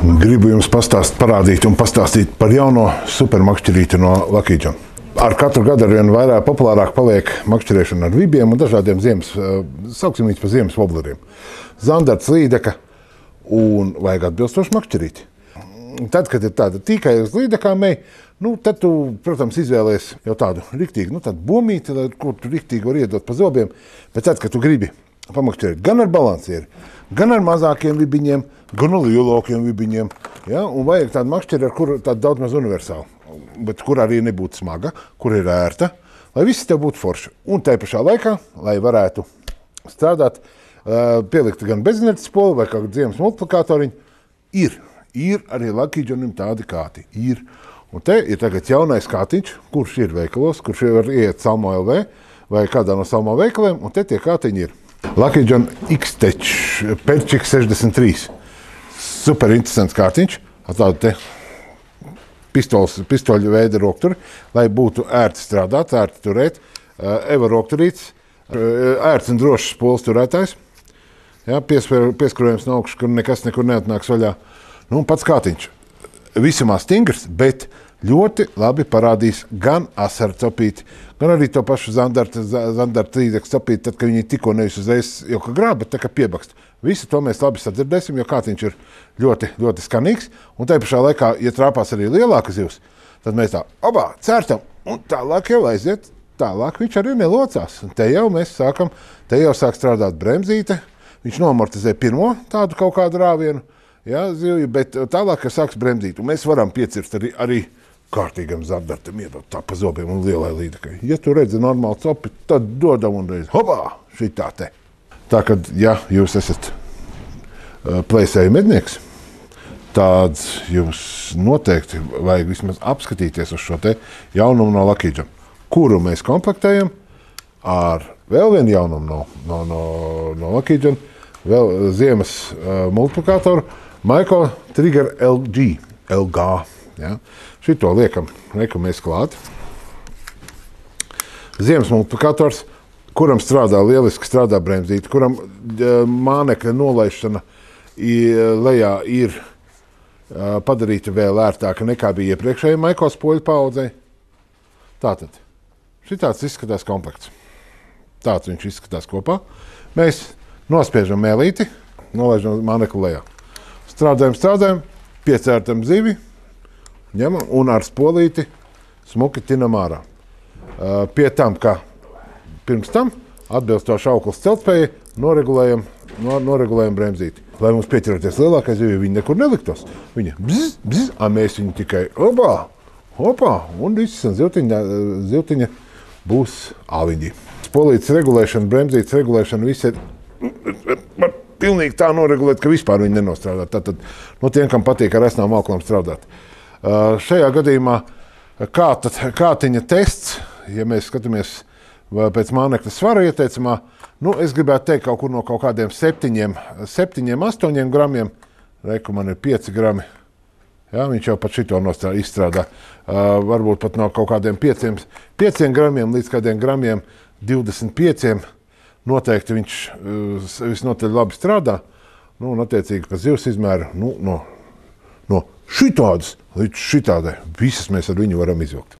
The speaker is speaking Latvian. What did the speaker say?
Gribu jums parādīt un pastāstīt par jauno supermakšķerīti no Lucky John. Ar katru gadu arvien vairāk populārāk paliek makšķerēšana ar vibiem un dažādiem ziemas, sauksim viņus par ziemas wobleriem. Zandarts, līdeka un vajag atbilstoši makšķerīti. Tad, kad ir tāda tikai uz līdekām ej, tad tu, protams, izvēlies jau tādu riktīgu, tādu bomīti, kur tu riktīgi var iedot pa zobiem, bet tad, kad tu gribi pamakšķerēt gan ar balansieri, gan ar mazākiem vibiņiem, gan ar lielākiem vibiņiem, ja? Un vajag tādu makšķeri, ar kuru tādu daudz maz universālu, bet kur arī nebūtu smaga, kur ir ērta, lai visi tev būtu forši. Un tai pašā laikā, lai varētu strādāt, pielikt gan bezinertes poli vai kādu ziemas multiplikātoriņu, ir arī Lucky Johnim tādi kāti. Ir. Un te ir tagad jaunais kātiņš, kurš ir veikalos, kurš var iet Salmo LV vai kādā no Salmo veikaliem, un te tie kātiņi ir. Lucky John X-Tech Perčik 63. Super interesants kārtiņš, ar tādu te pistoļu veida rokturi, lai būtu ērti strādāt, ērti turēt. Eva rokturīts, ērts un drošs spoles turētājs. Ja, pieskrojums no augšas, kur nekas nekur neatnāks vaļā. Pats kātiņš. Visumā stingrs, bet ļoti labi parādīs gan asaru copīti, gan arī to pašu zandarta līdzekļu copīti, tad, kad viņi tikko nevis uzreiz jau kā grāb, bet tā kā piebakst. Visu to mēs labi sadzirdēsim, jo kātiņš ir ļoti, ļoti skanīgs. Un tai pašā laikā, ja trāpās arī lielāka zivs, tad mēs tā, cērtam, un tālāk jau aiziet, tālāk viņš arī nelocās. Un te jau mēs sākam, te jau sāk strādāt bremzīte, viņš nomortizē pirmo tādu kaut kādu rāvienu, ja, zivju, bet tālāk, ka sāks bremzīt. Un mēs varam piecirst arī kārtīgam zandartam, iedot tā pa zobiem un lielai līdekai. Ja tu redzi normāli copi, tad dodam un reiz, šitā te. Tā, kad, ja jūs esat plēsēju mednieks, tāds jums noteikti vajag vismaz apskatīties uz šo te jaunumu no Lucky John, kuru mēs komplektējam ar vēl vienu jaunumu no Lucky John, vēl ziemas multiplikātoru, Micro Trigger LG. Ja? Šito liekam mēs klāt. Ziemas multiplikators, kuram strādā lieliski, strādā bremzīte, kuram mānekļa nolaišana lejā ir padarīta vēl ērtāka nekā bija iepriekšējai Micro spoļu paudzei. Tātad, šitāds izskatās komplekts. Tāds viņš izskatās kopā. Mēs nospiežam mēlīti, nolaižam mānekļu lejā. Strādājam, piecērtam zivi, ņemam un ar spolīti smuki tinam ārā. Pie tam, ka pirms tam atbilstoši auklas celtspējai noregulējam bremzīti. Lai mums pieķeroties lielākai zivi, viņi nekur neliktos. Viņa bzz, mēs viņu tikai hopā, un viss ziltiņa būs āliņģi. Spolītes regulēšana, bremzītes regulēšana, viss ir pilnīgi tā noregulēt, ka vispār viņi nenostrādā. Tātad, tiem, kam patīk ar esnām auklām strādāt. Šajā gadījumā kātiņa tests, ja mēs skatāmies pēc mānekļa svara ieteicamā, es gribētu teikt kaut kur no kaut kādiem 7-8 gramiem, reku man ir 5 grami, ja, viņš jau pat šito izstrādā, varbūt pat no kaut kādiem 5 gramiem līdz kādiem gramiem 25, noteikti viņš visnotaļ labi strādā, un attiecīgi pa zivs izmēru, no šitādas līdz šitādai, visas mēs ar viņu varam izvilkt.